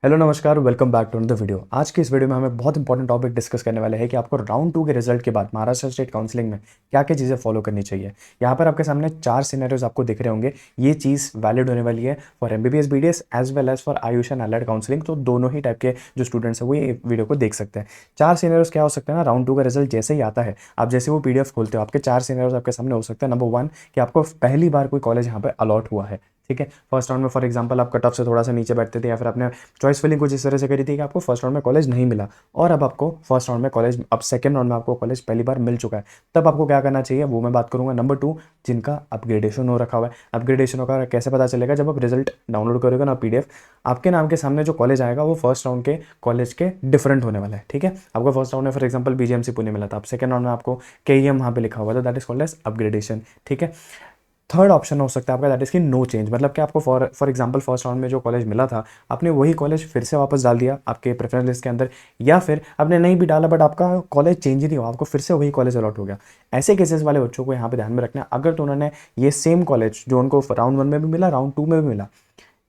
Hello नमस्कार, welcome back to another video. आज की इस वीडियो में हमें बहुत इंपॉर्टेंट टॉपिक डिस्कस करने वाले हैं कि आपको राउंड 2 के रिजल्ट के बाद महाराष्ट्र स्टेट काउंसलिंग में क्या क्या चीज़ें फॉलो करनी चाहिए। यहाँ पर आपके सामने 4 सिनेरियोज आपको दिख रहे होंगे। ये चीज़ वैलिड होने वाली है for MBBS BDS as well as for AYUSH and allied counselling. तो दोनों ही टाइप के जो स्टूडेंट्स हैं वो ये वीडियो को देख सकते हैं। 4 सिनेरियोज क्या हो सकते हैं ना, राउंड 2 का रिजल्ट जैसे ही आता है, आप जैसे वो पीडीएफ खोलते हो, आपके 4 सिनेरियोज आपके सामने हो सकते हैं। नंबर 1 कि आपको पहली बार कोई कॉलेज यहाँ पे अलॉट हुआ है। ठीक है, फर्स्ट राउंड में फॉर एग्जांपल आप कट ऑफ से थोड़ा सा नीचे बैठते थे या फिर आपने चॉइस फिलिंग कुछ इस तरह से करी थी कि आपको फर्स्ट राउंड में कॉलेज नहीं मिला और अब आपको फर्स्ट राउंड में कॉलेज, अब सेकंड राउंड में आपको कॉलेज पहली बार मिल चुका है। तब आपको क्या करना चाहिए वो मैं बात करूंगा। नंबर 2, जिनका अपग्रेडेशन हो रखा हुआ है। अपग्रेडेशन होगा कैसे पता चलेगा, जब आप रिजल्ट डाउनलोड करोगे ना पीडीएफ, आपके नाम के सामने जो कॉलेज आएगा वो फर्स्ट राउंड के कॉलेज के डिफरेंट होने वाला है। ठीक है, आपको फर्स्ट राउंड में फॉर एग्जांपल बीजीएमसी पुणे मिला था, अब सेकंड राउंड में आपको केईएम वहाँ पे लिखा हुआ था, that is called as upgradation. ठीक है, थर्ड ऑप्शन हो सकता है आपका, दैट इज की नो चेंज, मतलब कि आपको फॉर एग्जांपल फर्स्ट राउंड में जो कॉलेज मिला था आपने वही कॉलेज फिर से वापस डाल दिया आपके प्रेफरेंस लिस्ट के अंदर, या फिर आपने नहीं भी डाला बट आपका कॉलेज चेंज ही नहीं हुआ, आपको फिर से वही कॉलेज अलॉट हो गया। ऐसे केसेस वाले बच्चों को यहाँ पे ध्यान में रखना है। अगर तो उन्होंने ये सेम कॉलेज जो उनको राउंड 1 में भी मिला, राउंड 2 में भी मिला,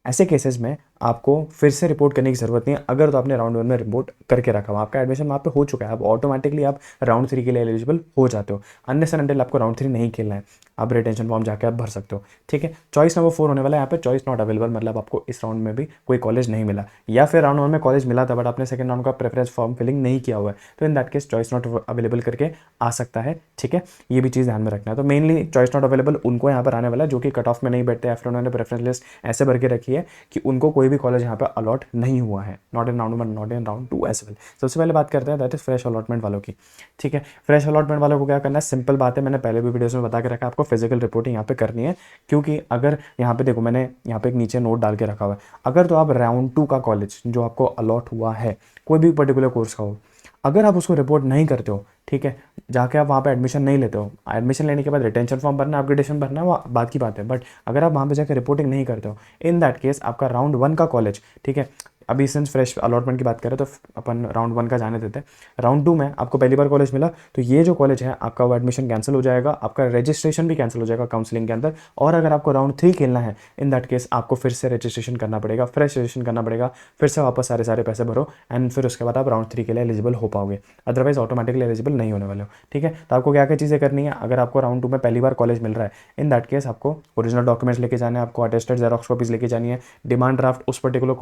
ऐसे केसेस में आपको फिर से रिपोर्ट करने की जरूरत नहीं है। अगर तो आपने राउंड 1 में रिपोर्ट करके रखा हुआ, आपका एडमिशन वहाँ पे हो चुका है, अब ऑटोमेटिकली आप राउंड 3 के लिए एलिजिबल हो जाते हो। अनलेस एंड अनटिल आपको राउंड 3 नहीं खेलना है, आप रिटेंशन फॉर्म जाके आप भर सकते हो। ठीक है, चॉइस नंबर 4 होने वाला है यहाँ पे, चॉइस नॉट अवेलेबल, मतलब आपको इस राउंड में भी कोई कॉलेज नहीं मिला, या फिर राउंड 1 में कॉलेज मिला था बट आपने सेकंड राउंड का प्रेफरेंस फॉर्म फिलिंग नहीं किया हुआ है, तो in that case choice not available करके आ सकता है। ठीक है, ये भी चीज़ ध्यान में रखना है। तो मेनली चॉइस नॉट अवेलेबल उनको यहाँ पर आने वाला है जो कि कट ऑफ में नहीं बैठते, या फिर उन्होंने प्रेफरेंस लिस्ट ऐसे भर के रखी है कि उनको कोई भी कॉलेज यहाँ पे अलॉट नहीं हुआ है, not in round 1, not in round 2 as well. सबसे पहले बात करते हैं दैट इज फ्रेश अलॉटमेंट वालों की। ठीक है, फ्रेश अलॉटमेंट वालों को क्या करना है, सिंपल बात है, मैंने पहले भी वीडियोस में बता के रखा है, आपको फिजिकल रिपोर्टिंग यहाँ पे करनी है। क्योंकि अगर यहाँ पे देखो, मैंने यहाँ पे एक नीचे नोट डाल के रखा हुआ है, अगर तो आप राउंड 2 का कॉलेज जो आपको अलॉट हुआ है कोई भी पर्टिकुलर कोर्स का हो, अगर आप उसको रिपोर्ट नहीं करते हो, ठीक है, जाके आप वहाँ पे एडमिशन नहीं लेते हो, एडमिशन लेने के बाद रिटेंशन फॉर्म भरना, अपग्रेडेशन भरना, वो बात की बात है, बट अगर आप वहाँ पे जाकर रिपोर्टिंग नहीं करते हो, इन दैट केस आपका राउंड 1 का कॉलेज, ठीक है, अभी सिंस फ्रेश अलॉटमेंट की बात करें तो अपन राउंड 1 का जाने देते हैं। राउंड 2 में आपको पहली बार कॉलेज मिला तो ये जो कॉलेज है आपका वो एडमिशन कैंसिल हो जाएगा, आपका रजिस्ट्रेशन भी कैंसिल हो जाएगा काउंसलिंग के अंदर। और अगर आपको राउंड 3 खेलना है, इन दैट केस आपको फिर से रजिस्ट्रेशन करना पड़ेगा, फ्रेश रजिस्ट्रेशन करना पड़ेगा, फिर से वापस सारे पैसे भरो एंड फिर उसके बाद आप राउंड 3 के लिए एलिजिबल हो पाओगे, अदरवाइज ऑटोमेटिकली एलिजिबल नहीं होने वाले हो। ठीक है, तो आपको क्या क्या चीज़ें करनी है, अगर आपको राउंड 2 में पहली बार कॉलेज मिल रहा है, इन दैट केस आपको ओरिजिनल डॉक्यूमेंट्स लेके जाने हैं, आपको अटेस्टेड जेरॉक्स कॉपीज लेके जानी है, डिमांड ड्राफ्ट उस पर्टिकुलर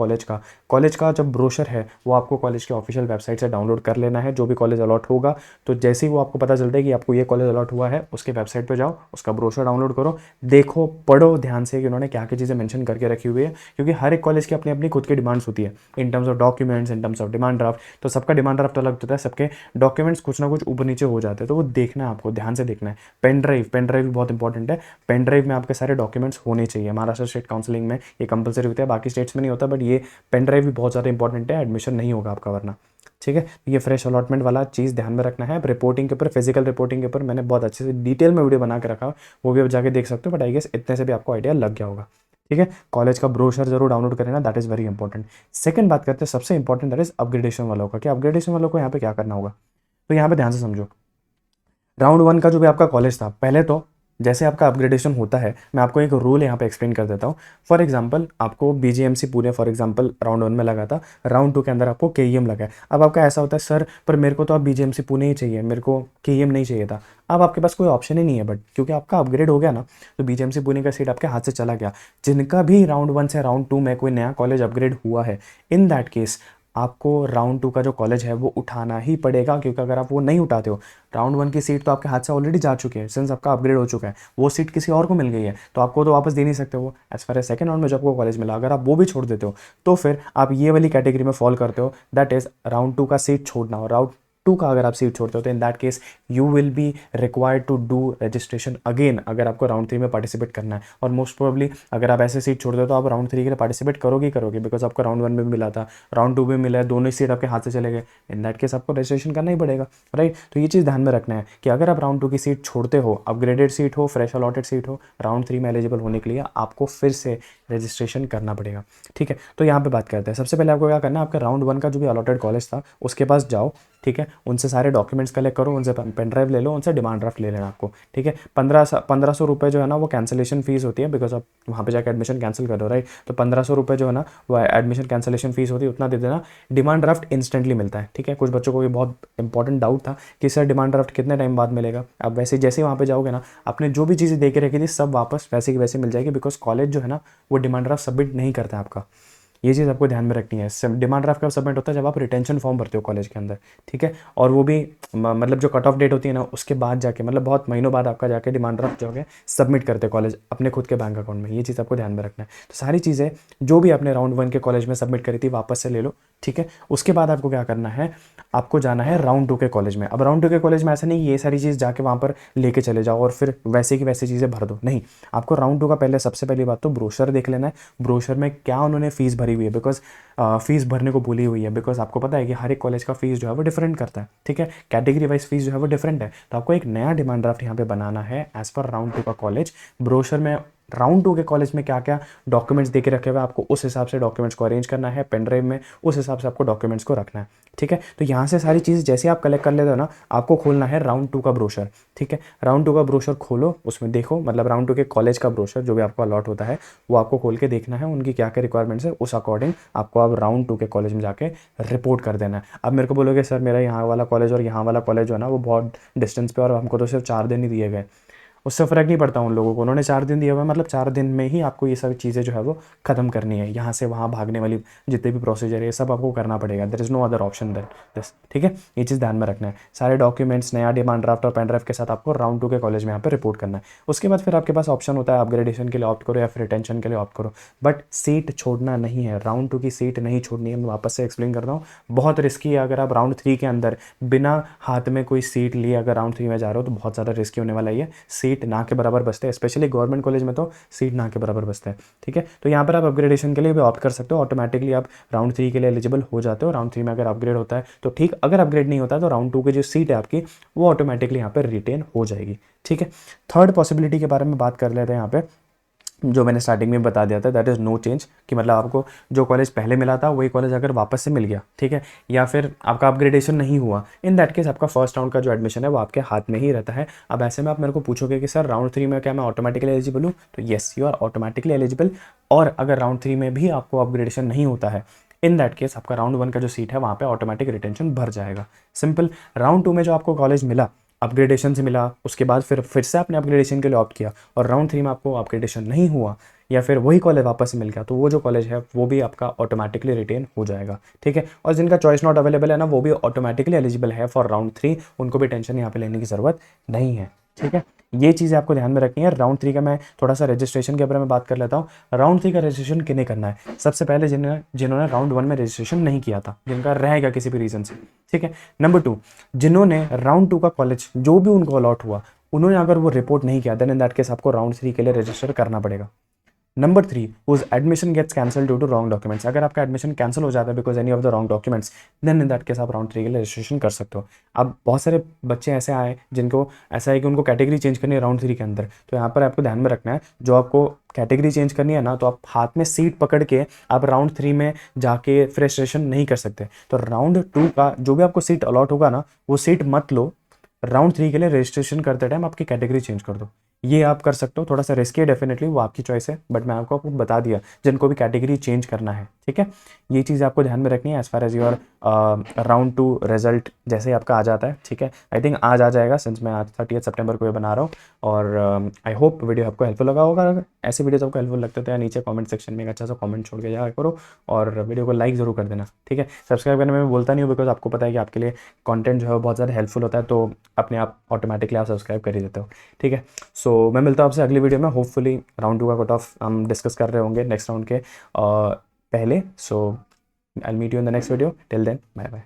कॉलेज का जब ब्रोशर है वो आपको कॉलेज के ऑफिशियल वेबसाइट से डाउनलोड कर लेना है, जो भी कॉलेज अलॉट होगा। तो जैसे ही वो आपको पता चलता है कि आपको ये कॉलेज अलॉट हुआ है, उसके वेबसाइट पर जाओ, उसका ब्रोशर डाउनलोड करो, देखो पढ़ो ध्यान से कि उन्होंने क्या क्या चीज़ें मेंशन करके रखी हुई है, क्योंकि हर एक कॉलेज की अपनी अपनी खुद की डिमांड्स होती है in terms of documents, in terms of demand draft. तो सबका डिमांड ड्राफ्ट अलग होता है, सबके डॉक्यूमेंट्स कुछ ना कुछ ऊपर नीचे हो जाते हैं, तो वो देखना है आपको, ध्यान से देखना है। पेन ड्राइव भी बहुत इंपॉर्टेंट है, पेन ड्राइव में आपके सारे डॉक्यूमेंट्स होने चाहिए। महाराष्ट्र स्टेट काउंसलिंग में ये कंपलसरी होता है, बाकी स्टेट्स में नहीं होता, बट ये पेन ड्राइव भी बहुत ज़्यादा इंपॉर्टेंट है, एडमिशन नहीं होगा आपका वरना। ठीक है, ये फ्रेश अलॉटमेंट वाला चीज़ ध्यान में रखना है। रिपोर्टिंग के ऊपर, फिजिकल रिपोर्टिंग के ऊपर मैंने बहुत अच्छे से डिटेल में वीडियो बना के रखा, वो भी आप जाके देख सकते हो, बट आई गेस इतने से भी आपको आइडिया लग गया होगा। ठीक है, कॉलेज का ब्रोशर जरूर डाउनलोड करें ना, that is very important. Second बात करते हैं सबसे इंपॉर्टेंट, दैट इज अपग्रेडेशन वालों का, कि अपग्रेडेशन वालों को यहाँ पे क्या करना होगा। तो यहाँ पे ध्यान से समझो, राउंड 1 का जो भी आपका कॉलेज था, पहले तो जैसे आपका अपग्रेडेशन होता है, मैं आपको एक रूल यहाँ पे एक्सप्लेन कर देता हूँ। फॉर एग्जांपल आपको BGMC Pune for example round 1 में लगा था, राउंड 2 के अंदर आपको केईएम लगा है। अब आपका ऐसा होता है, सर पर मेरे को तो अब बीजीएमसी पुणे ही चाहिए, मेरे को केईएम नहीं चाहिए था। अब आपके पास कोई ऑप्शन ही नहीं है, बट क्योंकि आपका अपग्रेड हो गया ना, तो बीजीएमसी पुणे का सीट आपके हाथ से चला गया। जिनका भी राउंड 1 से राउंड 2 में कोई नया कॉलेज अपग्रेड हुआ है, इन दैट केस आपको राउंड 2 का जो कॉलेज है वो उठाना ही पड़ेगा, क्योंकि अगर आप वो नहीं उठाते हो, राउंड 1 की सीट तो आपके हाथ से ऑलरेडी जा चुकी है, सिंस आपका अपग्रेड हो चुका है, वो सीट किसी और को मिल गई है, तो आपको तो वापस दे नहीं सकते हो। As far as second round में जो आपको कॉलेज मिला, अगर आप वो भी छोड़ देते हो तो फिर आप ये वाली कैटेगरी में फॉल करते हो, दैट इज राउंड 2 का सीट छोड़ना। और राउंड 2 का अगर आप सीट छोड़ते हो तो in that case you will be required to do registration again, अगर आपको राउंड 3 में पार्टिसिपेट करना है। और मोस्ट प्रोबेबली अगर आप ऐसे सीट छोड़ दो तो आप राउंड 3 के लिए पार्टिसिपेट करोगे ही करोगे, बिकॉज आपको राउंड 1 में भी मिला था, राउंड 2 में मिला है, दोनों ही सीट आपके हाथ से चले गए, इन दैट केस आपको रजिस्ट्रेशन करना ही पड़ेगा, राइट। तो ये चीज़ ध्यान में रखना है कि अगर आप राउंड 2 की सीट छोड़ते हो, अपग्रेडेड सीट हो, फ्रेश अलॉटेड सीट हो, राउंड 3 में एलिजिबल होने के लिए आपको फिर से रजिस्ट्रेशन करना पड़ेगा। ठीक है, तो यहाँ पे बात करते हैं। सबसे पहले आपको क्या करना है, आपका राउंड 1 का जो भी अलॉटेड कॉलेज था उसके पास जाओ। ठीक है। उनसे सारे डॉक्यूमेंट्स कलेक्ट करो, उनसे पेन ड्राइव ले लो, उनसे डिमांड ड्राफ्ट ले लेना आपको, ठीक है। 1500 रुपये जो है ना वो कैंसिलेशन फीस होती है, बिकॉज आप वहाँ पे जाकर एडमिशन कैंसिल कर दो, राइट। तो 1500 रुपये जो है ना वो एडमिशन कैंसिलेशन फीस होती है, उतना दे देना। डिमांड ड्राफ्ट इंस्टेंटली मिलता है, ठीक है। कुछ बच्चों को ये बहुत इंपॉर्टेंट डाउट था कि सर डिमांड ड्राफ्ट कितने टाइम बाद मिलेगा। अब वैसे जैसे ही वहाँ पे जाओगे ना, आपने जो भी चीज़ें दे के रखी थी सब वापस वैसे की वैसे मिल जाएगी, बिकॉज कॉलेज जो है ना वो डिमांड ड्राफ्ट सबमिट नहीं करता है आपका। ये चीज़ आपको ध्यान में रखनी है। डिमांड ड्राफ्ट कब सबमिट होता है, जब आप रिटेंशन फॉर्म भरते हो कॉलेज के अंदर, ठीक है। और वो भी मतलब जो कट ऑफ डेट होती है ना उसके बाद जाके, मतलब बहुत महीनों बाद आपका जाके डिमांड ड्राफ्ट जो है सबमिट करते हैं कॉलेज अपने खुद के बैंक अकाउंट में। ये चीज़ आपको ध्यान में रखना है। तो सारी चीज़ें जो भी आपने राउंड 1 के कॉलेज में सबमिट करी थी वापस से ले लो, ठीक है। उसके बाद आपको क्या करना है, आपको जाना है राउंड 2 के कॉलेज में। अब राउंड 2 के कॉलेज में ऐसा नहीं ये सारी चीज़ जाके वहाँ पर लेके चले जाओ और फिर वैसे की वैसी चीज़ें भर दो, नहीं। आपको राउंड 2 का पहले सबसे पहली बात तो ब्रोशर देख लेना है, ब्रोशर में क्या उन्होंने फीस भरी हुई है, बिकॉज फीस भरने को भूली हुई है, बिकॉज आपको पता है कि हर एक कॉलेज का फीस जो है वो डिफरेंट करता है, ठीक है। कैटेगरी वाइज फीस जो है वो डिफरेंट है। तो आपको एक नया डिमांड ड्राफ्ट यहाँ पे बनाना है एज पर राउंड 2 का कॉलेज। ब्रोशर में राउंड 2 के कॉलेज में क्या क्या डॉक्यूमेंट्स देके रखे हुए आपको उस हिसाब से डॉक्यूमेंट्स को अरेंज करना है, पेन ड्राइव में उस हिसाब से आपको डॉक्यूमेंट्स को रखना है, ठीक है। तो यहाँ से सारी चीज़ जैसे आप कलेक्ट कर लेते हो ना, आपको खोलना है राउंड 2 का ब्रोशर, ठीक है। राउंड 2 का ब्रोशर खोलो, उसमें देखो, मतलब राउंड 2 के कॉलेज का ब्रोशर जो भी आपको अलॉट होता है वो आपको खोल के देखना है, उनकी क्या क्या रिक्वायरमेंट्स है, उस अकॉर्डिंग आपको अब राउंड 2 के कॉलेज में जाके रिपोर्ट कर देना है। अब मेरे को बोलोगे सर मेरा यहाँ वाला कॉलेज और यहाँ वाला कॉलेज जो है ना वो बहुत डिस्टेंस पे और हमको तो सिर्फ 4 दिन ही दिए गए, उससे फ़र्क नहीं पड़ता उन लोगों को, उन्होंने 4 दिन दिया हुआ है, मतलब 4 दिन में ही आपको ये सब चीज़ें जो है वो ख़त्म करनी है। यहाँ से वहाँ भागने वाली जितने भी प्रोसीजर है ये सब आपको करना पड़ेगा। There is no other option than this, ठीक है। ये चीज़ ध्यान में रखना है। सारे डॉक्यूमेंट्स, नया डिमांड ड्राफ्ट और पेन ड्राइव के साथ आपको राउंड 2 के कॉलेज में यहाँ पर रिपोर्ट करना है। उसके बाद फिर आपके पास ऑप्शन होता है अपग्रेडेशन के लिए ऑप्ट करो या फिर रिटेंशन के लिए ऑप्ट करो, बट सीट छोड़ना नहीं है। राउंड 2 की सीट नहीं छोड़नी है। मैं वापस से एक्सप्लेन कर रहा हूँ, बहुत रिस्की है। अगर आप राउंड 3 के अंदर बिना हाथ में कोई सीट लिए अगर राउंड 3 में जा रहे हो तो बहुत ज़्यादा रिस्की होने वाला है। सीट ना के बराबर बचते हैं, स्पेशली गवर्नमेंट कॉलेज में तो सीट ना के बराबर बचते हैं, ठीक है। तो यहाँ पर आप अपग्रेडेशन के लिए भी ऑप्ट कर सकते हो, ऑटोमेटिकली आप राउंड 3 के लिए एलिजिबल हो जाते हो। राउंड 3 में अगर अपग्रेड होता है तो ठीक, अगर अपग्रेड नहीं होता है तो राउंड 2 की जो सीट है आपकी वो ऑटोमेटिकली यहाँ पर रिटेन हो जाएगी, ठीक है। थर्ड पॉसिबिलिटी के बारे में बात कर लेते हैं यहाँ पे, जो मैंने स्टार्टिंग में बता दिया था, दैट इज़ नो चेंज, कि मतलब आपको जो कॉलेज पहले मिला था वही कॉलेज अगर वापस से मिल गया, ठीक है, या फिर आपका अपग्रेडेशन नहीं हुआ, इन दैट केस आपका फर्स्ट राउंड का जो एडमिशन है वो आपके हाथ में ही रहता है। अब ऐसे में आप मेरे को पूछोगे कि सर राउंड 3 में क्या मैं ऑटोमेटिकली एलिजिबल हूँ, तो yes you are automatically eligible. और अगर राउंड 3 में भी आपको अपग्रेडेशन नहीं होता है, इन दैट केस आपका राउंड 1 का जो सीट है वहाँ पे ऑटोमेटिक रिटेंशन भर जाएगा, सिंपल। राउंड 2 में जो आपको कॉलेज मिला, अपग्रेडेशन से मिला, उसके बाद फिर से आपने अपग्रेडेशन के लिए ऑप्ट किया और राउंड 3 में आपको अपग्रेडेशन नहीं हुआ या फिर वही कॉलेज वापस से मिल गया, तो वो जो कॉलेज है वो भी आपका ऑटोमेटिकली रिटेन हो जाएगा, ठीक है। और जिनका चॉइस नॉट अवेलेबल है ना वो भी ऑटोमेटिकली एलिजिबल है फॉर राउंड 3, उनको भी टेंशन यहाँ पे लेने की ज़रूरत नहीं है, ठीक है। ये चीज़ें आपको ध्यान में रखनी है। राउंड 3 का मैं थोड़ा सा रजिस्ट्रेशन के बारे में बात कर लेता हूँ। राउंड 3 का रजिस्ट्रेशन किन्हें करना है, सबसे पहले जिन्होंने राउंड 1 में रजिस्ट्रेशन नहीं किया था, जिनका रहेगा किसी भी रीज़न से, ठीक है। नंबर 2, जिन्होंने राउंड 2 का कॉलेज जो भी उनको अलॉट हुआ उन्होंने अगर वो रिपोर्ट नहीं किया, देन इन दैट केस आपको राउंड 3 के लिए रजिस्टर करना पड़ेगा। Number 3, whose admission gets cancel due to wrong documents, अगर आपका एडमिशन कैंसिल हो जाता है because any of the wrong documents, then in that case आप राउंड 3 के लिए रजिस्ट्रेशन कर सकते हो। अब बहुत सारे बच्चे ऐसे आए जिनको ऐसा है कि उनको कैटेगरी चेंज करनी है राउंड 3 के अंदर, तो यहाँ पर आपको ध्यान में रखना है, जो आपको कैटेगरी चेंज करनी है ना, तो आप हाथ में सीट पकड़ के आप राउंड 3 में जाके रजिस्ट्रेशन नहीं कर सकते। तो राउंड 2 का जो भी आपको सीट अलॉट होगा ना वो सीट मत लो, राउंड 3 के लिए रजिस्ट्रेशन करते टाइम आपकी कैटेगरी चेंज कर दो। ये आप कर सकते हो, थोड़ा सा रिस्की है डेफिनेटली, वो आपकी चॉइस है, बट मैं आपको बता दिया जिनको भी कैटेगरी चेंज करना है, ठीक है। ये चीज़ आपको ध्यान में रखनी है as far as your round 2 result जैसे ही आपका आ जाता है, ठीक है। आई थिंक आज आ जाएगा, सिंस मैं आज 30 सितंबर को ये बना रहा हूँ। और आई होप वीडियो आपको हेल्पफुल लगा होगा। अगर ऐसे वीडियोस आपको हेल्पफुल लगते तो यार नीचे कमेंट सेक्शन में एक अच्छा सा कमेंट छोड़ के जाया करो और वीडियो को लाइक ज़रूर कर देना, ठीक है। सब्सक्राइब करने में मैं बोलता नहीं हूँ बिकॉज आपको पता है कि आपके लिए कंटेंट जो है बहुत ज़्यादा हेल्पफुल होता है, तो अपने आप ऑटोमेटिकली आप सब्सक्राइब कर ही देते हो, ठीक है। सो मैं मिलता हूँ आपसे अगली वीडियो में, होपफुली राउंड 2 का कट ऑफ हम डिस्कस कर रहे होंगे नेक्स्ट राउंड के पहले। So I will meet you in the next video, till then bye bye.